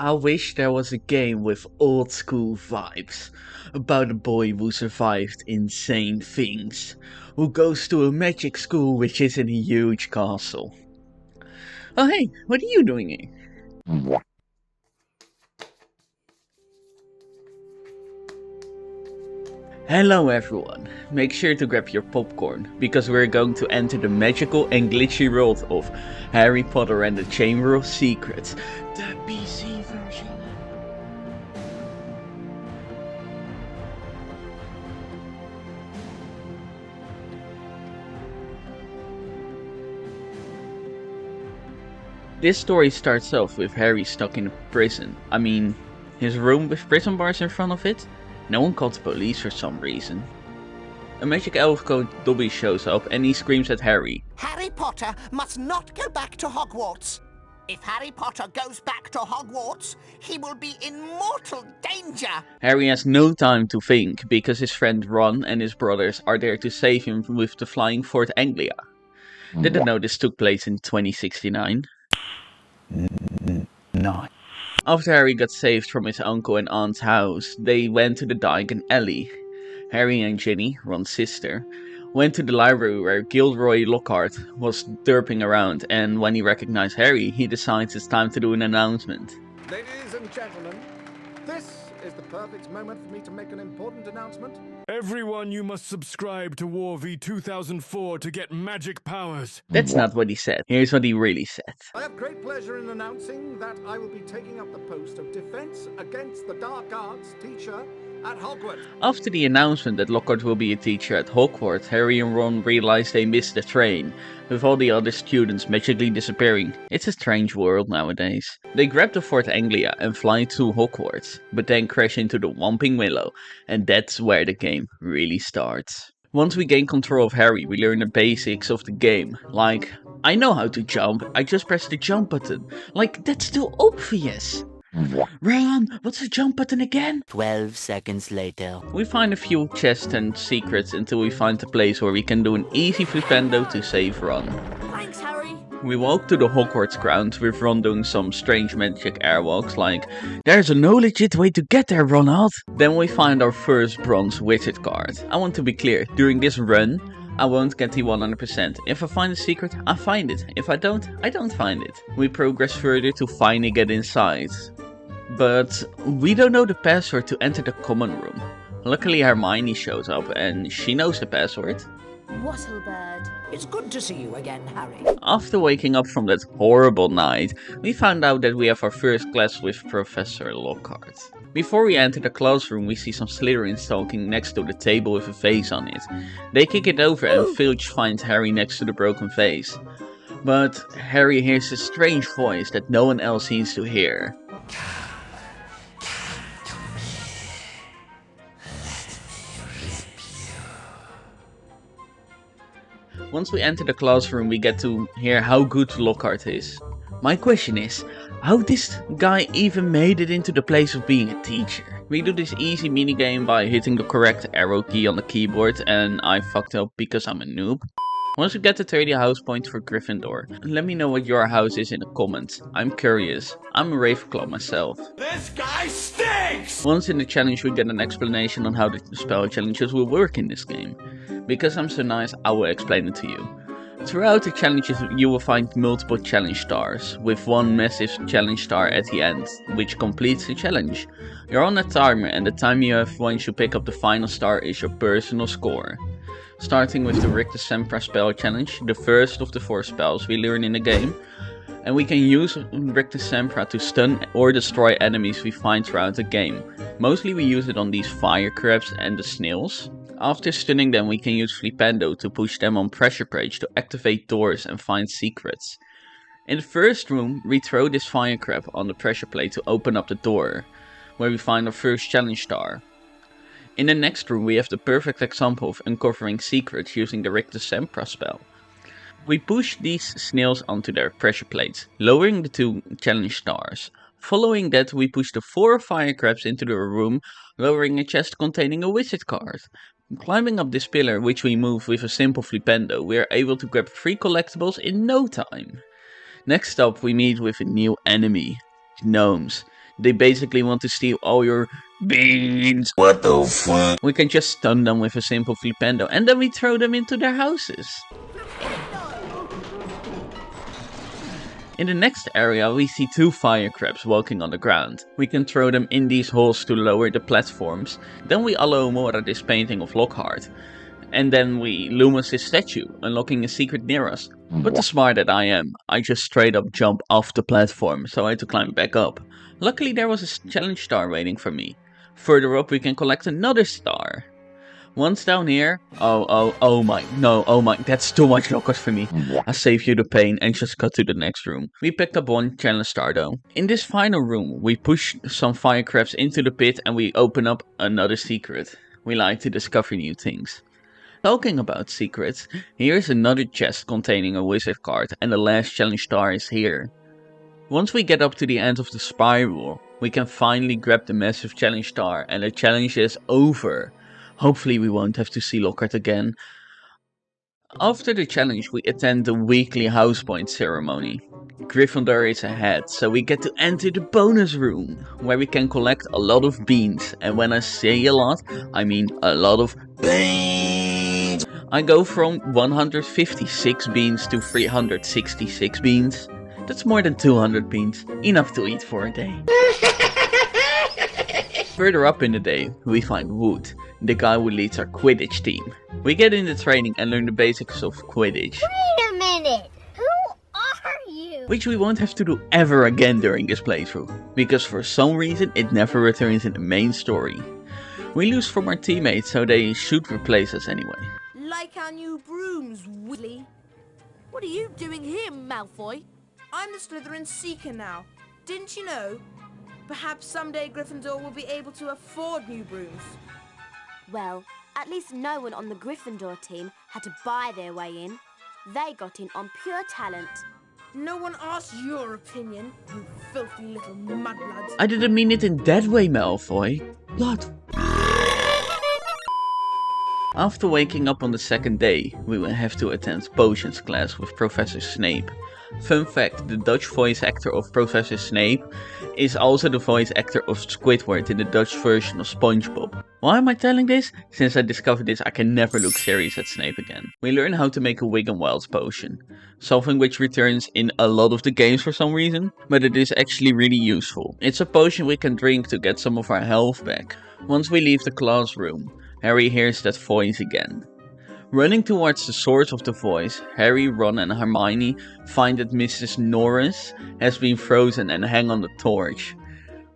I wish there was a game with old school vibes, about a boy who survived insane things, who goes to a magic school which is in a huge castle. Oh hey, what are you doing here? Hello everyone, make sure to grab your popcorn, because we're going to enter the magical and glitchy world of Harry Potter and the Chamber of Secrets, the PC version. This story starts off with Harry stuck in a prison. I mean, his room with prison bars in front of it. No one called the police for some reason. A magic elf called Dobby shows up and he screams at Harry. Harry Potter must not go back to Hogwarts. If Harry Potter goes back to Hogwarts, he will be in mortal danger. Harry has no time to think because his friend Ron and his brothers are there to save him with the flying Fort Anglia. Didn't know this took place in 2069. No. After Harry got saved from his uncle and aunt's house, they went to the Diagon Alley. Harry and Ginny, Ron's sister, went to the library where Gilderoy Lockhart was derping around, and when he recognized Harry, he decides it's time to do an announcement. Ladies and gentlemen, this is the perfect moment for me to make an important announcement. Everyone, you must subscribe to War V 2004 to get magic powers. That's not what he said. Here's what he really said. I have great pleasure in announcing that I will be taking up the post of Defense Against the Dark Arts teacher at Hogwarts. After the announcement that Lockhart will be a teacher at Hogwarts, Harry and Ron realize they missed the train, with all the other students magically disappearing. It's a strange world nowadays. They grab the Fort Anglia and fly to Hogwarts, but then crash into the Whomping Willow, and that's where the game really starts. Once we gain control of Harry, we learn the basics of the game, like, I know how to jump, I just press the jump button. Like, that's too obvious. Ron, what's the jump button again? 12 seconds later. We find a few chests and secrets until we find a place where we can do an easy flipendo to save Ron. Thanks, Harry. We walk to the Hogwarts grounds with Ron doing some strange magic airwalks like, there's a no legit way to get there, Ronald. Then we find our first bronze wizard card. I want to be clear, during this run, I won't get the 100%. If I find a secret, I find it. If I don't find it. We progress further to finally get inside. But we don't know the password to enter the common room. Luckily Hermione shows up and she knows the password. Wattlebird. It's good to see you again, Harry. After waking up from that horrible night, we found out that we have our first class with Professor Lockhart. Before we enter the classroom, we see some Slytherins talking next to the table with a vase on it. They kick it over and Filch finds Harry next to the broken vase. But Harry hears a strange voice that no one else seems to hear. Once we enter the classroom, we get to hear how good Lockhart is. My question is, how this guy even made it into the place of being a teacher? We do this easy minigame by hitting the correct arrow key on the keyboard, and I fucked up because I'm a noob. Once we get to 30 house points for Gryffindor, let me know what your house is in the comments. I'm curious. I'm a Ravenclaw myself. This guy stinks! Once in the challenge we get an explanation on how the spell challenges will work in this game. Because I'm so nice, I will explain it to you. Throughout the challenges you will find multiple challenge stars, with one massive challenge star at the end, which completes the challenge. You're on a timer and the time you have once you pick up the final star is your personal score. Starting with the Rictus Sempra spell challenge, the first of the 4 spells we learn in the game. And we can use Rictus Sempra to stun or destroy enemies we find throughout the game. Mostly we use it on these fire crabs and the snails. After stunning them we can use Flipendo to push them on pressure plates to activate doors and find secrets. In the first room we throw this fire crab on the pressure plate to open up the door, where we find our first challenge star. In the next room we have the perfect example of uncovering secrets using the Rictus Sempra spell. We push these snails onto their pressure plates, lowering the 2 challenge stars. Following that we push the 4 fire crabs into the room, lowering a chest containing a wizard card. Climbing up this pillar, which we move with a simple flipendo, we are able to grab 3 collectibles in no time. Next up we meet with a new enemy, gnomes. They basically want to steal all your beans. What the fuck? We can just stun them with a simple flipendo and then we throw them into their houses. In the next area we see 2 fire crabs walking on the ground. We can throw them in these holes to lower the platforms. Then we allow Mora this painting of Lockhart. And then we Lumos his statue, unlocking a secret near us. But the smart that I am, I just straight up jump off the platform, so I had to climb back up. Luckily there was a challenge star waiting for me. Further up we can collect another star. Once down here, oh my, that's too much Lockhart for me. I save you the pain and just cut to the next room. We picked up 1 challenge star though. In this final room, we push some fire crabs into the pit and we open up another secret. We like to discover new things. Talking about secrets, here's another chest containing a wizard card and the last challenge star is here. Once we get up to the end of the spiral, we can finally grab the massive challenge star and the challenge is over. Hopefully we won't have to see Lockhart again. After the challenge we attend the weekly house point ceremony. Gryffindor is ahead, so we get to enter the bonus room, where we can collect a lot of beans, and when I say a lot, I mean a lot of beans. I go from 156 beans to 366 beans. That's more than 200 beans, enough to eat for a day. Further up in the day, we find Wood, the guy who leads our Quidditch team. We get into training and learn the basics of Quidditch. Wait a minute! Who are you? Which we won't have to do ever again during this playthrough, because for some reason it never returns in the main story. We lose from our teammates, so they should replace us anyway. Like our new brooms, Weasley. What are you doing here, Malfoy? I'm the Slytherin Seeker now. Didn't you know? Perhaps someday Gryffindor will be able to afford new brooms. Well, at least no one on the Gryffindor team had to buy their way in. They got in on pure talent. No one asked your opinion, you filthy little mudbloods. I didn't mean it in that way, Malfoy. Blood. After waking up on the second day, we will have to attend potions class with Professor Snape. Fun fact, the Dutch voice actor of Professor Snape is also the voice actor of Squidward in the Dutch version of SpongeBob. Why am I telling this? Since I discovered this, I can never look serious at Snape again. We learn how to make a Wig and Wilds potion, something which returns in a lot of the games for some reason, but it is actually really useful. It's a potion we can drink to get some of our health back. Once we leave the classroom, Harry hears that voice again. Running towards the source of the voice, Harry, Ron and Hermione find that Mrs. Norris has been frozen and hang on the torch,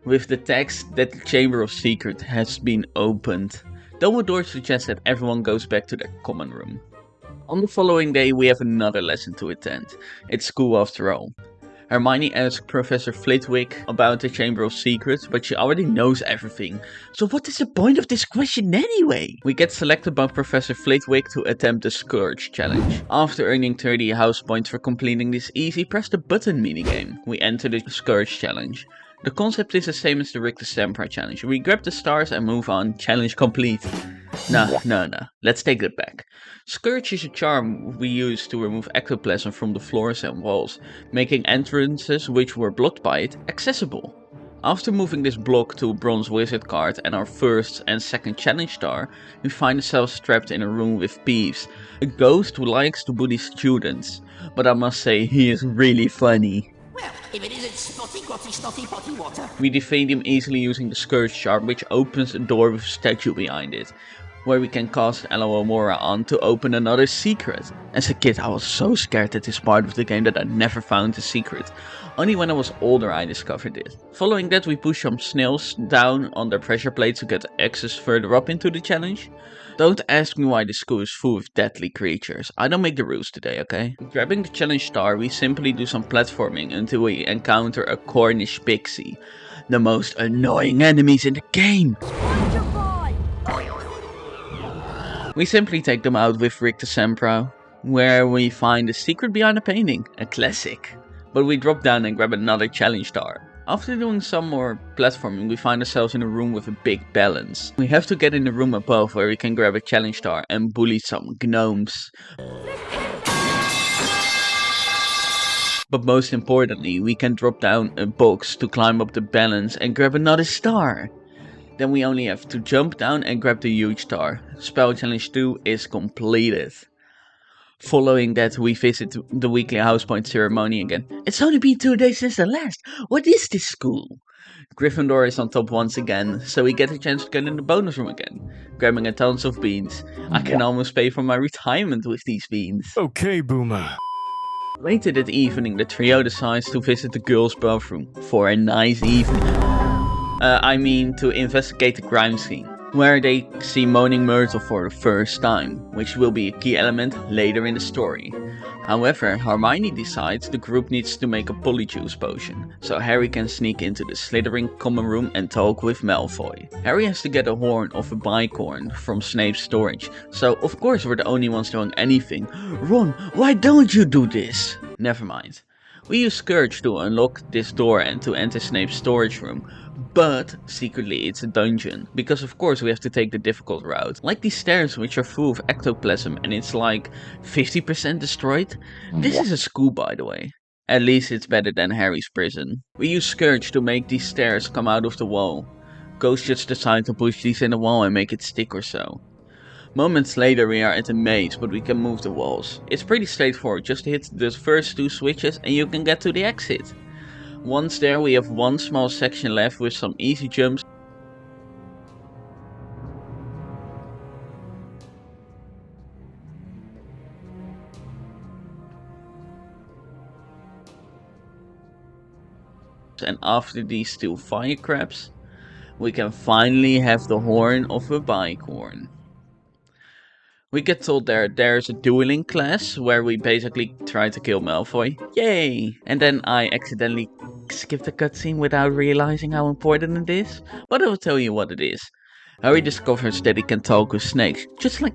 with the text that the Chamber of Secrets has been opened. Dumbledore suggests that everyone goes back to their common room. On the following day we have another lesson to attend. It's school after all. Hermione asks Professor Flitwick about the Chamber of Secrets, but she already knows everything. So what is the point of this question anyway? We get selected by Professor Flitwick to attempt the Scourge challenge. After earning 30 house points for completing this easy press the button minigame, we enter the Scourge challenge. The concept is the same as the Rictus Sempra challenge. We grab the stars and move on. Challenge complete. No. Let's take that back. Scourge is a charm we use to remove ectoplasm from the floors and walls, making entrances which were blocked by it accessible. After moving this block to a bronze wizard card and our first and second challenge star, we find ourselves trapped in a room with Peeves, a ghost who likes to bully students. But I must say, he is really funny. Well, if it isn't Spotty Grotty Snotty Potty Water. We defeat him easily using the Scourge charm, which opens a door with a statue behind it, where we can cast Alohomora on to open another secret. As a kid I was so scared at this part of the game that I never found the secret. Only when I was older I discovered it. Following that we push some snails down on their pressure plates to get access further up into the challenge. Don't ask me why the school is full of deadly creatures. I don't make the rules today, okay? Grabbing the challenge star, we simply do some platforming until we encounter a Cornish pixie. The most annoying enemies in the game! We simply take them out with Rictus Sempra, where we find the secret behind the painting, a classic. But we drop down and grab another challenge star. After doing some more platforming, we find ourselves in a room with a big balance. We have to get in the room above where we can grab a challenge star and bully some gnomes. But most importantly, we can drop down a box to climb up the balance and grab another star. Then we only have to jump down and grab the huge star. Spell Challenge 2 is completed. Following that, we visit the weekly house point ceremony again. It's only been 2 days since the last. What is this school? Gryffindor is on top once again, so we get a chance to get in the bonus room again, grabbing a tons of beans. I can almost pay for my retirement with these beans. Okay, Boomer. Later that evening, the trio decides to visit the girls' bathroom for a nice evening. To investigate the crime scene, where they see Moaning Myrtle for the first time, which will be a key element later in the story. However, Hermione decides the group needs to make a polyjuice potion, so Harry can sneak into the Slytherin common room and talk with Malfoy. Harry has to get a horn of a bicorn from Snape's storage, so of course we're the only ones doing anything. Ron, why don't you do this? Never mind. We use Scourge to unlock this door and to enter Snape's storage room, but secretly it's a dungeon, because of course we have to take the difficult route. Like these stairs which are full of ectoplasm and it's like 50% destroyed. This is a school, by the way. At least it's better than Harry's prison. We use Scourge to make these stairs come out of the wall. Ghost just decide to push these in the wall and make it stick or so. Moments later we are at a maze, but we can move the walls. It's pretty straightforward, just hit the first 2 switches and you can get to the exit. Once there, we have one small section left with some easy jumps. And after these 2 fire crabs, we can finally have the horn of a bicorn. We get told there's a dueling class where we basically try to kill Malfoy. Yay! And then I accidentally skipped a cutscene without realizing how important it is. But I will tell you what it is. Harry discovers that he can talk with snakes, just like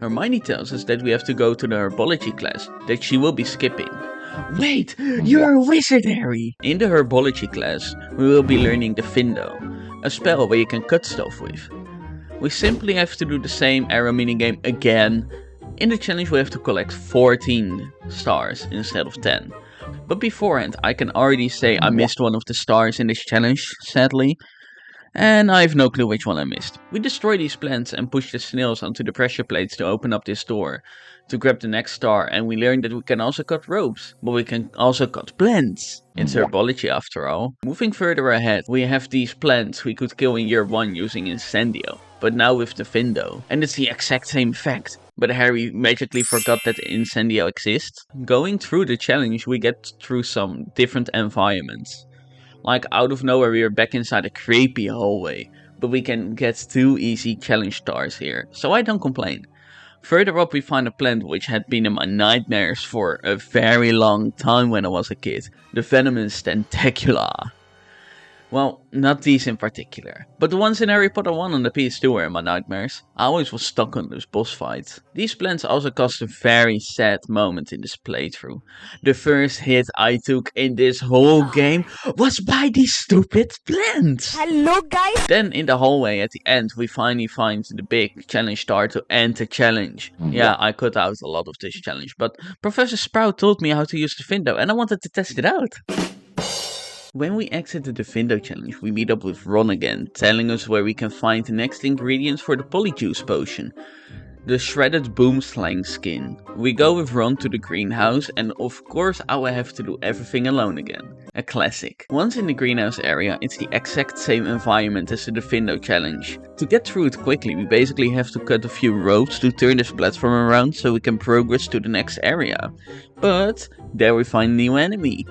Hermione tells us that we have to go to the herbology class, that she will be skipping. Wait, you're a wizard, Harry! In the herbology class, we will be learning the Findo, a spell where you can cut stuff with. We simply have to do the same arrow minigame again. In the challenge we have to collect 14 stars instead of 10. But beforehand I can already say I missed one of the stars in this challenge, sadly. And I have no clue which one I missed. We destroy these plants and push the snails onto the pressure plates to open up this door. To grab the next star, and we learn that we can also cut ropes. But we can also cut plants. It's herbology after all. Moving further ahead, we have these plants we could kill in year 1 using Incendio. But now with the Findo. And it's the exact same effect. But Harry magically forgot that Incendio exists. Going through the challenge we get through some different environments. Like out of nowhere we are back inside a creepy hallway. But we can get 2 easy challenge stars here. So I don't complain. Further up we find a plant which had been in my nightmares for a very long time when I was a kid. The venomous Tentacula. Well, not these in particular, but the ones in Harry Potter 1 on the PS2 were in my nightmares. I always was stuck on those boss fights. These plants also caused a very sad moment in this playthrough. The first hit I took in this whole game was by these stupid plants! Hello, guys! Then in the hallway at the end we finally find the big challenge star to end the challenge. Yeah, I cut out a lot of this challenge, but Professor Sprout told me how to use the Findo and I wanted to test it out. When we exit the Findo challenge, we meet up with Ron again, telling us where we can find the next ingredients for the polyjuice potion. The shredded boomslang skin. We go with Ron to the greenhouse and of course I will have to do everything alone again. A classic. Once in the greenhouse area, it's the exact same environment as the Findo challenge. To get through it quickly, we basically have to cut a few ropes to turn this platform around so we can progress to the next area. But there we find a new enemy.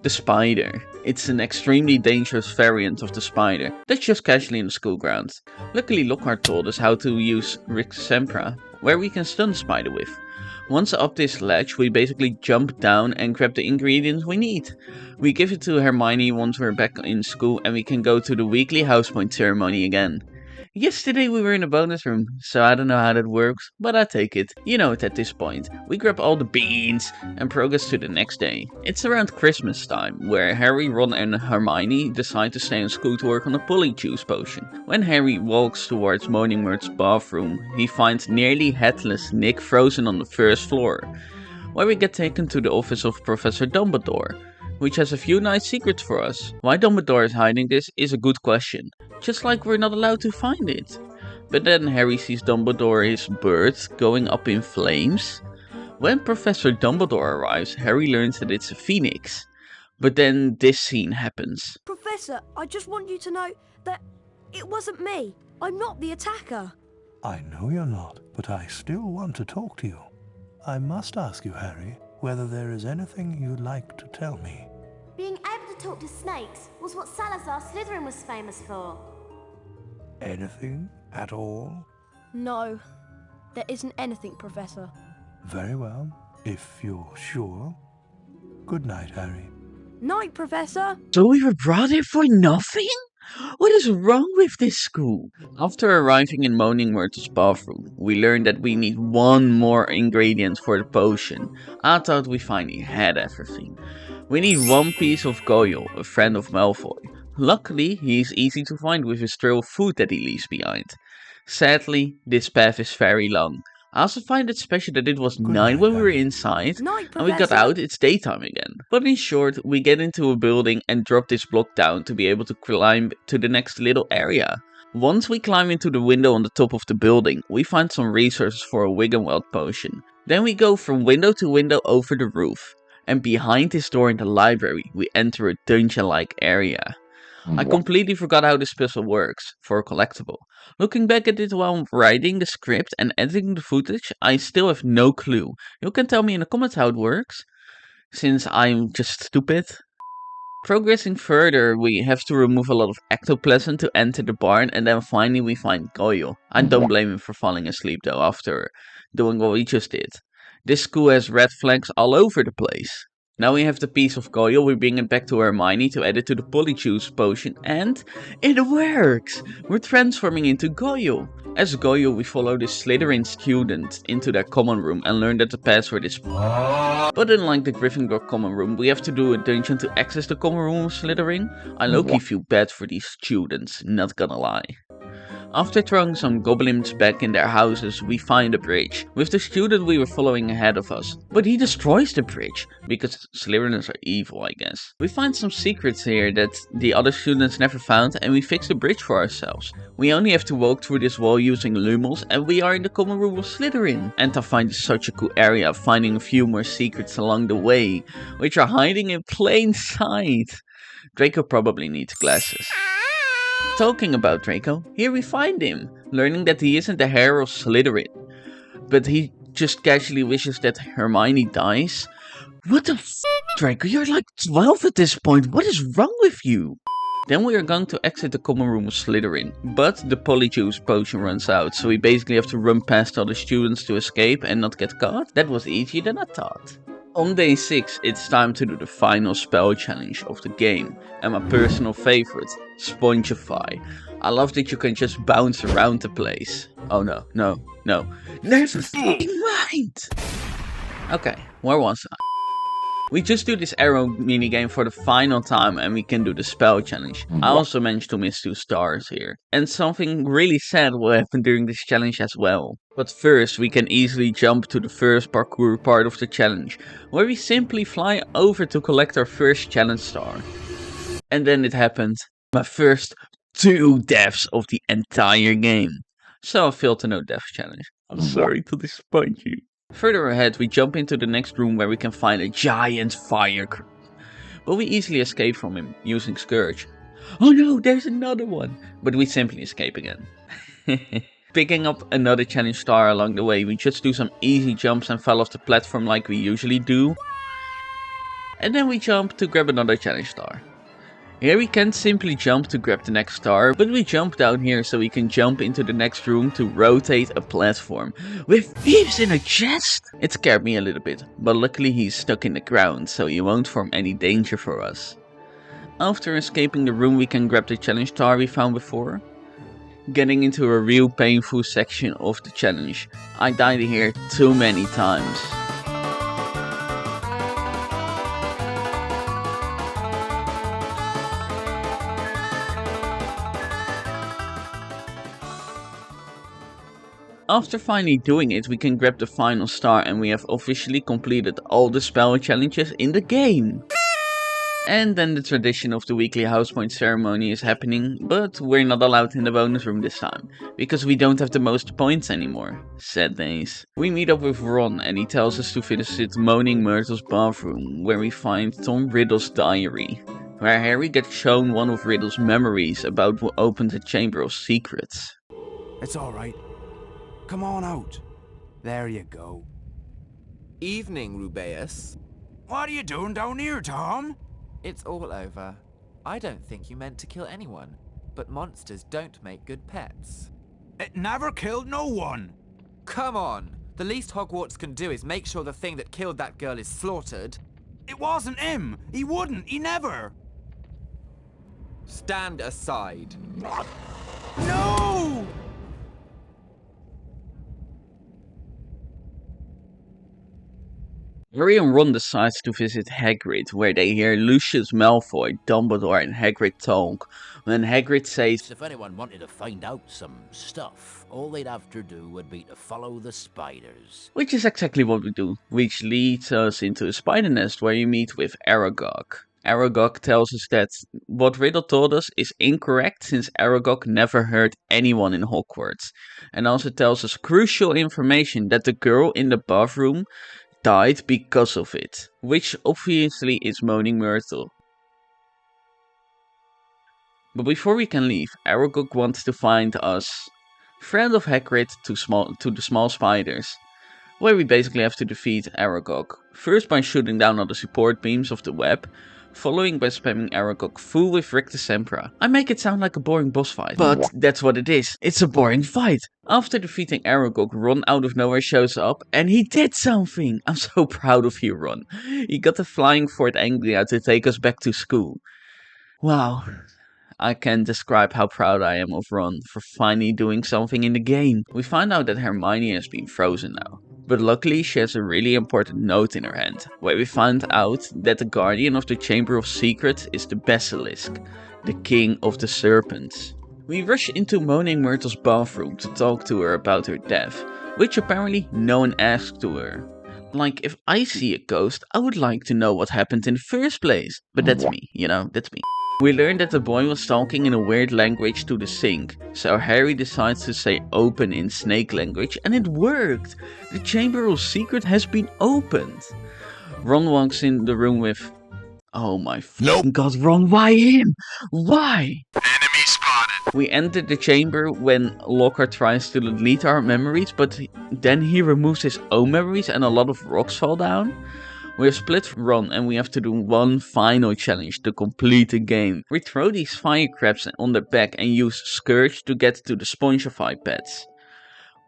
The spider. It's an extremely dangerous variant of the spider that's just casually in the school grounds. Luckily Lockhart told us how to use Rick Sempra, where we can stun the spider with. Once up this ledge we basically jump down and grab the ingredients we need. We give it to Hermione once we're back in school and we can go to the weekly house point ceremony again. Yesterday we were in a bonus room, so I don't know how that works, but I take it. You know it at this point. We grab all the beans and progress to the next day. It's around Christmas time, where Harry, Ron and Hermione decide to stay in school to work on a polyjuice potion. When Harry walks towards Moaning-Myrtle's bathroom, he finds nearly headless Nick frozen on the first floor, where we get taken to the office of Professor Dumbledore, which has a few nice secrets for us. Why Dumbledore is hiding this is a good question, just like we're not allowed to find it. But then Harry sees Dumbledore's bird going up in flames. When Professor Dumbledore arrives, Harry learns that it's a phoenix. But then this scene happens. Professor, I just want you to know that it wasn't me. I'm not the attacker. I know you're not, but I still want to talk to you. I must ask you, Harry, whether there is anything you'd like to tell me. Being able to talk to snakes was what Salazar Slytherin was famous for. Anything at all? No, there isn't anything, Professor. Very well, if you're sure. Good night, Harry. Night, Professor. So we were brought here for nothing? What is wrong with this school? After arriving in Moaning-Myrtle's bathroom, we learn that we need one more ingredient for the potion. I thought we finally had everything. We need one piece of Goyle, a friend of Malfoy. Luckily, he is easy to find with his trail of food that he leaves behind. Sadly, this path is very long. I also find it special that it was night when we were inside, and we got out, it's daytime again. But in short, we get into a building and drop this block down to be able to climb to the next little area. Once we climb into the window on the top of the building, we find some resources for a Wiggenweld potion. Then we go from window to window over the roof. And behind this door in the library, we enter a dungeon-like area. I completely forgot how this puzzle works, for a collectible. Looking back at it while writing the script and editing the footage, I still have no clue. You can tell me in the comments how it works, since I'm just stupid. Progressing further, we have to remove a lot of ectoplasm to enter the barn, and then finally we find Goyle. I don't blame him for falling asleep though after doing what we just did. This school has red flags all over the place. Now we have the piece of Goyle, we bring it back to Hermione to add it to the polyjuice potion, and it works! We're transforming into Goyle. As Goyle, we follow the Slytherin student into their common room and learn that the password is... But unlike the Gryffindor common room, we have to do a dungeon to access the common room of Slytherin. I low-key feel bad for these students, not gonna lie. After throwing some goblins back in their houses, we find a bridge, with the student we were following ahead of us. But he destroys the bridge, because Slytherins are evil, I guess. We find some secrets here that the other students never found, and we fix the bridge for ourselves. We only have to walk through this wall using lumos, and we are in the common room of Slytherin. And I find this such a cool area, finding a few more secrets along the way, which are hiding in plain sight. Draco probably needs glasses. Talking about Draco, here we find him, learning that he isn't the heir of Slytherin, but he just casually wishes that Hermione dies. What the f***, Draco, you're like 12 at this point, what is wrong with you? Then we are going to exit the common room of Slytherin, but the polyjuice potion runs out, so we basically have to run past all the students to escape and not get caught. That was easier than I thought. On day 6, it's time to do the final spell challenge of the game, and my personal favorite, Spongify. I love that you can just bounce around the place. Oh no, no, no. Never f***ing mind! Okay, where was I? We just do this arrow minigame for the final time and we can do the spell challenge. I also managed to miss 2 stars here. And something really sad will happen during this challenge as well. But first we can easily jump to the first parkour part of the challenge, where we simply fly over to collect our first challenge star. And then it happened. My first 2 deaths of the entire game. So I failed the no death challenge. I'm sorry to disappoint you. Further ahead, we jump into the next room where we can find a giant fire crew. But we easily escape from him using Scourge. Oh no, there's another one! But we simply escape again. Picking up another challenge star along the way, we just do some easy jumps and fell off the platform like we usually do. And then we jump to grab another challenge star. Here we can't simply jump to grab the next star, but we jump down here so we can jump into the next room to rotate a platform. With thieves in a chest! It scared me a little bit, but luckily he's stuck in the ground, so he won't form any danger for us. After escaping the room we can grab the challenge star we found before. getting into a real painful section of the challenge. I died here too many times. After finally doing it, we can grab the final star and we have officially completed all the spell challenges in the game. And then the tradition of the weekly house point ceremony is happening, but we're not allowed in the bonus room this time, because we don't have the most points anymore. Sad days. We meet up with Ron and he tells us to visit Moaning Myrtle's bathroom, where we find Tom Riddle's diary, where Harry gets shown one of Riddle's memories about what opened the Chamber of Secrets. It's alright. Come on out. There you go. Evening, Rubeus. What are you doing down here, Tom? It's all over. I don't think you meant to kill anyone, but monsters don't make good pets. It never killed no one. Come on! The least Hogwarts can do is make sure the thing that killed that girl is slaughtered. It wasn't him. He wouldn't. He never. Stand aside. No! Harry and Ron decides to visit Hagrid, where they hear Lucius Malfoy, Dumbledore and Hagrid talk, when Hagrid says, if anyone wanted to find out some stuff, all they'd have to do would be to follow the spiders. Which is exactly what we do, which leads us into a spider nest where you meet with Aragog. Aragog tells us that what Riddle told us is incorrect since Aragog never hurt anyone in Hogwarts, and also tells us crucial information that the girl in the bathroom died because of it, which obviously is Moaning Myrtle. But before we can leave, Aragog wants to find us, friend of Hagrid to the small spiders, where we basically have to defeat Aragog, first by shooting down all the support beams of the web, following by spamming Aragog full with Rictus Sempra. I make it sound like a boring boss fight, but that's what it is. It's a boring fight. After defeating Aragog, Ron out of nowhere shows up and he did something. I'm so proud of you, Ron. He got the flying Fort Anglia to take us back to school. Wow. I can't describe how proud I am of Ron for finally doing something in the game. We find out that Hermione has been frozen now. But luckily she has a really important note in her hand, where we find out that the guardian of the Chamber of Secrets is the Basilisk, the king of the serpents. We rush into Moaning Myrtle's bathroom to talk to her about her death, which apparently no one asked to her. Like, if I see a ghost, I would like to know what happened in the first place. But that's me, you know, that's me. We learn that the boy was talking in a weird language to the sink, so Harry decides to say open in snake language and it worked! The Chamber of Secret has been opened! Ron walks in the room with... Oh my god, Ron, why him? Why? Enemy spotted. We enter the chamber when Lockhart tries to delete our memories, but then he removes his own memories and a lot of rocks fall down. We're split from Ron and we have to do one final challenge to complete the game. We throw these fire crabs on their back and use Scourge to get to the Spongify pads,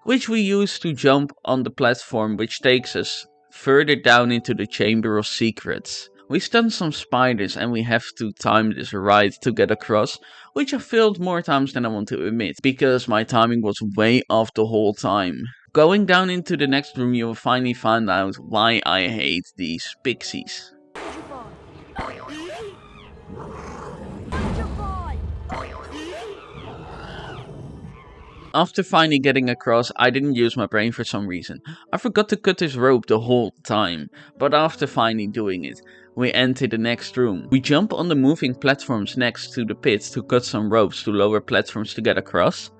which we use to jump on the platform which takes us further down into the Chamber of Secrets. We stun some spiders and we have to time this right to get across, which I failed more times than I want to admit, because my timing was way off the whole time. Going down into the next room, you will finally find out why I hate these pixies. After finally getting across, I didn't use my brain for some reason. I forgot to cut this rope the whole time, but after finally doing it, we enter the next room. We jump on the moving platforms next to the pits to cut some ropes to lower platforms to get across.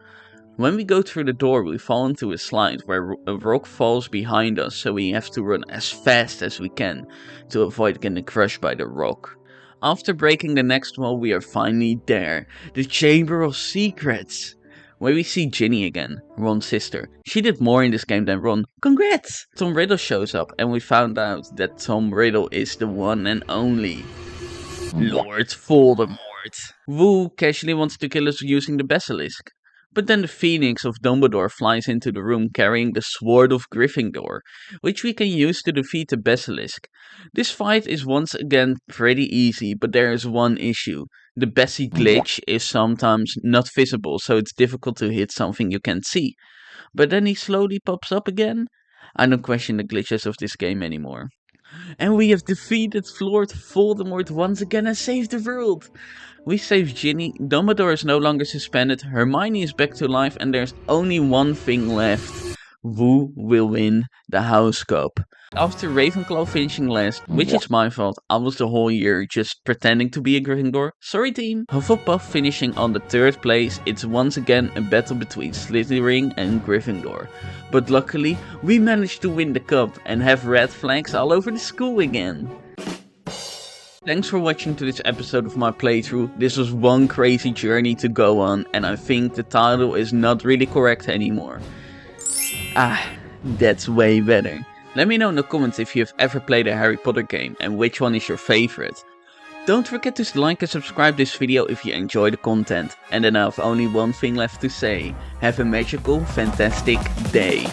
When we go through the door, we fall into a slide where a rock falls behind us, so we have to run as fast as we can to avoid getting crushed by the rock. After breaking the next wall, we are finally there, the Chamber of Secrets, where we see Ginny again, Ron's sister. She did more in this game than Ron. Congrats! Tom Riddle shows up and we found out that Tom Riddle is the one and only Lord Voldemort, who casually wants to kill us using the Basilisk. But then the Phoenix of Dumbledore flies into the room carrying the Sword of Gryffindor, which we can use to defeat the Basilisk. This fight is once again pretty easy, but there is one issue. The Bessie glitch is sometimes not visible, so it's difficult to hit something you can't see. But then he slowly pops up again. I don't question the glitches of this game anymore. And we have defeated Lord Voldemort once again and saved the world! We saved Ginny, Dumbledore is no longer suspended, Hermione is back to life, and there's only one thing left. Who will win the House Cup? After Ravenclaw finishing last, which is my fault, I was the whole year just pretending to be a Gryffindor. Sorry team! Hufflepuff finishing on the 3rd place, it's once again a battle between Slytherin and Gryffindor. But luckily, we managed to win the cup and have red flags all over the school again. Thanks for watching to this episode of my playthrough. This was one crazy journey to go on, and I think the title is not really correct anymore. That's way better. Let me know in the comments if you have ever played a Harry Potter game and which one is your favorite. Don't forget to like and subscribe this video if you enjoy the content. And then I have only one thing left to say. Have a magical, fantastic day.